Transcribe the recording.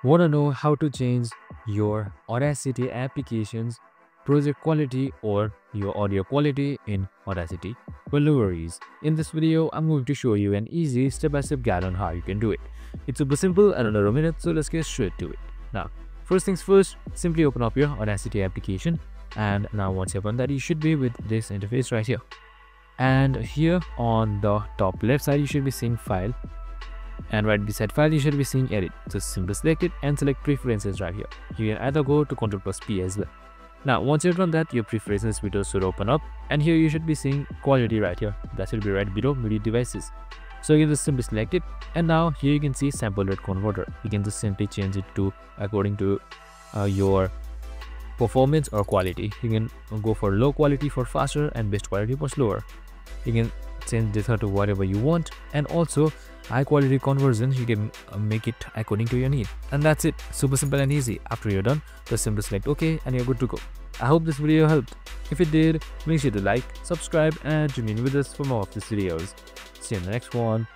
Want to know how to change your Audacity application's project quality or your audio quality in Audacity? Well, no worries. In this video, I'm going to show you an easy step-by-step guide on how you can do it. It's super simple and under a minute, so let's get straight to it. Now, first things first, simply open up your Audacity application. And now once you open that, you should be with this interface right here. And here on the top left side, you should be seeing File. And right beside File, you should be seeing Edit. So simply select it and select Preferences right here. You can either go to Ctrl+P as well. Now, once you've done that, your Preferences window should open up. And here you should be seeing Quality right here. That should be right below Media Devices. So you can just simply select it. And now here you can see Sample Rate Converter. You can just simply change it to according to your performance or quality. You can go for low quality for faster and best quality for slower. You can change this to whatever you want, and also high quality conversions you can make it according to your need. And that's it, super simple and easy. After you're done, just simply select OK and you're good to go. I hope this video helped. If it did, make sure to like, subscribe and tune in with us for more of these videos. See you in the next one.